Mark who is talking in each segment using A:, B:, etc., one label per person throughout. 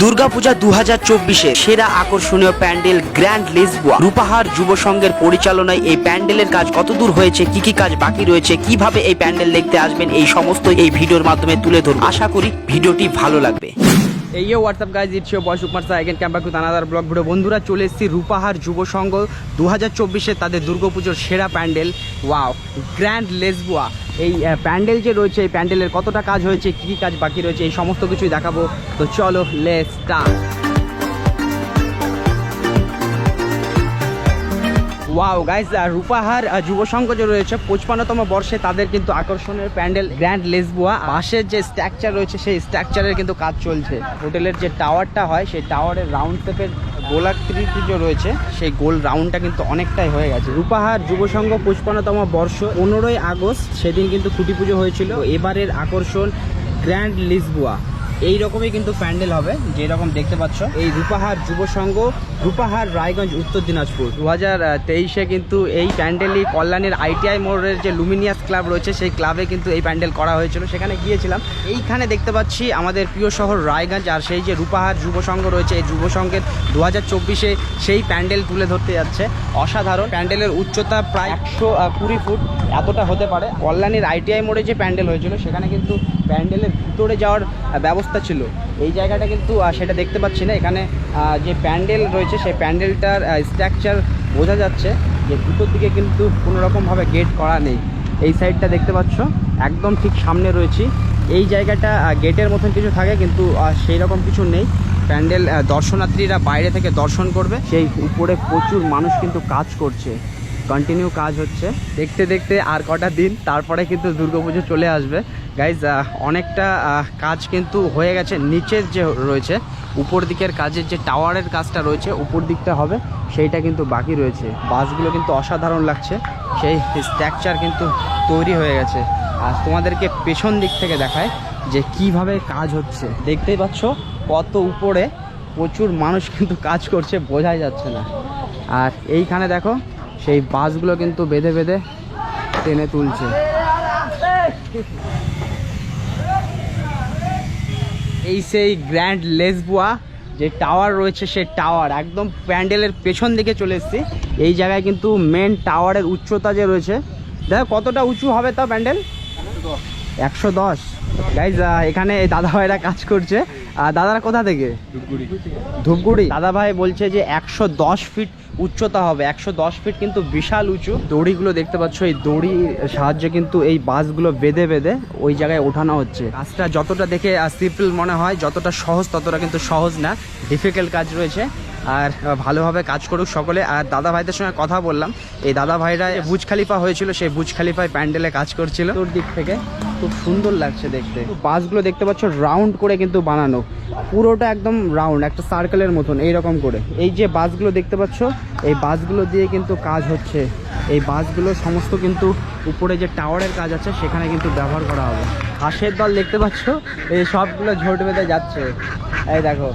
A: দুর্গাপূজা 2024-এর সেরা আকর্ষণীয় pandal grand Lisboa Rupahar যুব সংঘের পরিচালনায় এই প্যান্ডেলের কাজ কতদূর হয়েছে, কি কি কাজ বাকি রয়েছে, কিভাবে এই প্যান্ডেল দেখতে আসবেন, এই সমস্ত এই ভিডিওর মাধ্যমে তুলে ধরব। আশা করি ভিডিওটি ভালো লাগবে।
B: এই what's up guys, it's your boy Sukumar sir again came back with another blog video. বন্ধুরা, চলে এসেছি রূপাহার যুব সংঘ 2024-এ তাদের দুর্গাপুজোর সেরা প্যান্ডেল ওয়াও গ্র্যান্ড লিসবোয়া। এই প্যান্ডেল যে রয়েছে, এই প্যান্ডেলের কতটা কাজ হয়েছে, কী কী কাজ বাকি রয়েছে, এই সমস্ত কিছুই দেখাবো। তো চলো let's start. Wow guys, Rupahar যুব সংঘ যে রয়েছে 55তম বর্ষে তাদের কিন্তু আকর্ষণের প্যান্ডেল গ্র্যান্ড লিসবোয়া। বাঁশের যে স্ট্রাকচার রয়েছে সেই স্ট্রাকচারের কিন্তু কাজ চলছে। হোটেলের যে টাওয়ারটা হয় সেই টাওয়ারের রাউন্ড শেপের গোলাকৃতি যে রয়েছে সেই গোল রাউন্ডটা কিন্তু অনেকটাই হয়ে গেছে। রূপাহার যুব সংঘ 55তম বর্ষ 15ই আগস্ট সেদিন কিন্তু খুঁটি পুজো হয়েছিল। এবারের আকর্ষণ গ্র্যান্ড লিসবোয়া। এই রকমই কিন্তু প্যান্ডেল হবে যেরকম দেখতে পাচ্ছ। এই রূপাহার যুব সংঘ, রূপাহার রায়গঞ্জ, উত্তর দিনাজপুর। 2023-এ কিন্তু এই প্যান্ডেলই কল্যাণীর ITI মোড়ের যে লুমিনিয়াস ক্লাব রয়েছে সেই ক্লাবে কিন্তু এই প্যান্ডেল করা হয়েছিল, সেখানে গিয়েছিলাম। এইখানে দেখতে পাচ্ছি আমাদের প্রিয় শহর রায়গঞ্জ, আর সেই যে রূপাহার যুব সংঘ রয়েছে এই যুব সংঘের 2024-এ সেই প্যান্ডেল তুলে ধরতে যাচ্ছে। অসাধারণ প্যান্ডেলের উচ্চতা প্রায় 120 ফুট এতটা হতে পারে। কল্যাণীর ITI মোড়ে যে প্যান্ডেল হয়েছিল সেখানে কিন্তু প্যান্ডেলের ভিতরে যাওয়ার ব্যবস্থা ছিল। এই জায়গাটা কিন্তু সেটা দেখতে পাচ্ছি না। এখানে যে প্যান্ডেল রয়েছে সেই প্যান্ডেলটার স্ট্রাকচার বোঝা যাচ্ছে যে ভিতর দিকে কিন্তু কোনোরকমভাবে গেট করা নেই। এই সাইডটা দেখতে পাচ্ছ, একদম ঠিক সামনে রয়েছি। এই জায়গাটা গেটের মতন কিছু থাকে কিন্তু সেই রকম কিছু নেই। প্যান্ডেল দর্শনার্থীরা বাইরে থেকে দর্শন করবে। সেই উপরে প্রচুর মানুষ কিন্তু কাজ করছে, কন্টিনিউ কাজ হচ্ছে। দেখতে দেখতে আর কটা দিন তারপরে কিন্তু দুর্গাপুজো চলে আসবে গাইজ। অনেকটা কাজ কিন্তু হয়ে গেছে। নিচের যে রয়েছে উপর দিকের কাজের যে টাওয়ারের কাজটা রয়েছে উপর দিকটা হবে, সেইটা কিন্তু বাকি রয়েছে। বাসগুলো কিন্তু অসাধারণ লাগছে, সেই স্ট্রাকচার কিন্তু তৈরি হয়ে গেছে। আর তোমাদেরকে পেছন দিক থেকে দেখায় যে কিভাবে কাজ হচ্ছে। দেখতেই পাচ্ছ কত উপরে প্রচুর মানুষ কিন্তু কাজ করছে, বোঝাই যাচ্ছে না। আর এইখানে দেখো সেই বাসগুলো কিন্তু বেঁধে বেঁধে টেনে তুলছে। এই সেই গ্র্যান্ড লিসবোয়া যে টাওয়ার রয়েছে সেই টাওয়ার একদম প্যান্ডেলের পেছন দিকে চলে এসেছি। এই জায়গায় কিন্তু মেন টাওয়ারের উচ্চতা যে রয়েছে, দেখো কতটা উঁচু হবে তাও প্যান্ডেল। 110 গাইজ। এখানে দাদা ভাইরা কাজ করছে। দাদারা কোথা থেকে? ধূপগুড়ি। দাদা ভাই বলছে যে 110 ফিট উচ্চতা হবে। 110 ফিট কিন্তু বিশাল উঁচু। দড়িগুলো দেখতে পাচ্ছ, এই দড়ির সাহায্যে কিন্তু এই বাসগুলো বেঁধে বেঁধে ওই জায়গায় ওঠানো হচ্ছে। কাজটা যতটা দেখে সিম্পল মনে হয়, যতটা সহজ ততটা কিন্তু সহজ না, ডিফিকাল্ট কাজ রয়েছে। আর ভালোভাবে কাজ করুক সকলে। আর দাদা ভাইদের সঙ্গে কথা বললাম, এই দাদা ভাইরা বুর্জ খলিফা হয়েছিল সেই বুর্জ খলিফায় প্যান্ডেলে কাজ করছিল। তোর দিক থেকে খুব সুন্দর লাগছে দেখতে। বাসগুলো দেখতে পাচ্ছ রাউন্ড করে কিন্তু বানানো, পুরোটা একদম রাউন্ড, একটা সার্কেলের মতন এইরকম করে। এই যে বাসগুলো দেখতে পাচ্ছ এই বাসগুলো দিয়ে কিন্তু কাজ হচ্ছে। এই বাসগুলো সমস্ত কিন্তু উপরে যে টাওয়ারের কাজ আছে সেখানে কিন্তু ব্যবহার করা হবে। হাঁসের দল দেখতে পাচ্ছ, এই সবগুলো ঝোট বেঁধে যাচ্ছে। এই দেখো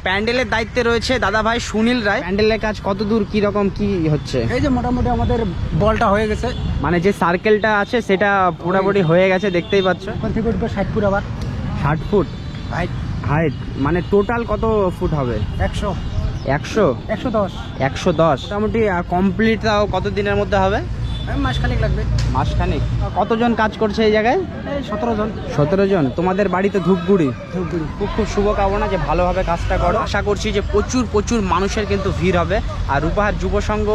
B: প্যান্ডেলের দায়িত্বে রয়েছে দাদা ভাই সুনীল রায়। প্যান্ডেলের কাজ কত দূর কি রকম কি হচ্ছে?
C: এই যে মোটামুটি আমাদের বলটা হয়ে গেছে,
B: মানে যে সার্কেলটা আছে সেটা মোটামুটি হয়ে গেছে, দেখতেই পাচ্ছ।
C: ওখান থেকে উঠবে 60 ফুট, আবার
B: 60 ফুট
C: হাইট।
B: হাইট মানে টোটাল কত ফুট হবে?
C: 100
B: 110
C: 110
B: মোটামুটি কমপ্লিট তাও কত দিনের মধ্যে হবে?
C: মাসখানেক লাগবে।
B: মাসখানেক। কতজন কাজ করছে এই জায়গায়?
C: এই 17 জন।
B: 17 জন। তোমাদের বাড়িতে ধূপগুড়ি।
C: ধূপগুড়ি।
B: খুব খুব শুভকামনা যে ভালোভাবে কাজটা করো। আশা করছি যে প্রচুর প্রচুর মানুষের কিন্তু ভিড় হবে। আর রূপাহার যুব সংঘ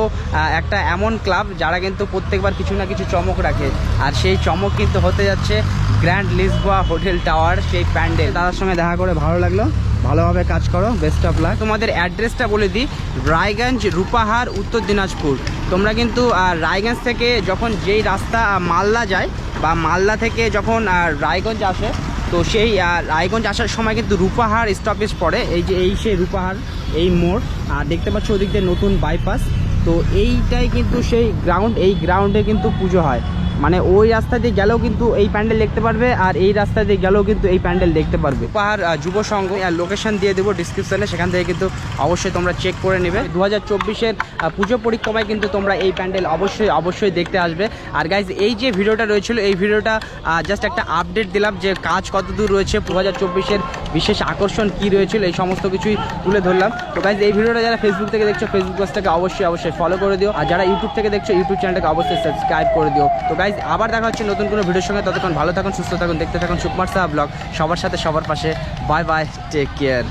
B: একটা এমন ক্লাব যারা কিন্তু প্রত্যেকবার কিছু না কিছু চমক রাখে, আর সেই চমক কিন্তু হতে যাচ্ছে গ্র্যান্ড লিসবোয়া হোটেল টাওয়ার সেই প্যান্ডেল। দাদার সঙ্গে দেখা করে ভালো লাগলো। ভালোভাবে কাজ করো, বেস্ট অফ লাক। তোমাদের অ্যাড্রেসটা বলে দিই, রায়গঞ্জ, রূপাহার, উত্তর দিনাজপুর। তোমরা কিন্তু রায়গঞ্জ থেকে যখন যেই রাস্তা মালদা যায় বা মালদা থেকে যখন রায়গঞ্জ আসে, তো সেই রায়গঞ্জ আসার সময় কিন্তু রূপাহার স্টপেজ পড়ে। এই যে এই সেই রূপাহার এই মোড়, আর দেখতে পাচ্ছ ওদিক দিয়ে নতুন বাইপাস। তো এইটাই কিন্তু সেই গ্রাউন্ড, এই গ্রাউন্ডে কিন্তু পুজো হয়। মানে ওই রাস্তা দিয়ে গেলেও কিন্তু এই প্যান্ডেল দেখতে পারবে, আর এই রাস্তা দিয়ে গেলেও কিন্তু এই প্যান্ডেল দেখতে পারবে। রূপাহার যুব সংঘ লোকেশন দিয়ে দেবো ডিসক্রিপশনে, সেখান থেকে কিন্তু অবশ্যই তোমরা চেক করে নেবে। 2024-এর পুজো পরিক্রমায় কিন্তু তোমরা এই প্যান্ডেল অবশ্যই অবশ্যই দেখতে আসবে। আর গাইজ এই যে ভিডিওটা রয়েছিল এই ভিডিওটা জাস্ট একটা আপডেট দিলাম যে কাজ কত দূর রয়েছে 2024-এর বিশেষ আকর্ষণ কি রয়েছিল এই সমস্ত কিছুই তুলে ধরলাম। তো গাইজ এই ভিডিওটা যারা ফেসবুক থেকে দেখছো ফেসবুক পেজটাকে অবশ্যই ফলো করে দিও, আর যারা ইউটিউব থেকে দেখছো ইউটিউব চ্যানেলটাকে অবশ্যই সাবস্ক্রাইব করে দিও। তো গাইজ আবার দেখা হচ্ছে নতুন কোনো ভিডিওর সঙ্গে, ততক্ষণ ভালো থাকুন, সুস্থ থাকুন, দেখতে থাকুন সুকুমার সাহা ব্লগ। সবার সাথে সবার পাশে। Bye bye, take care.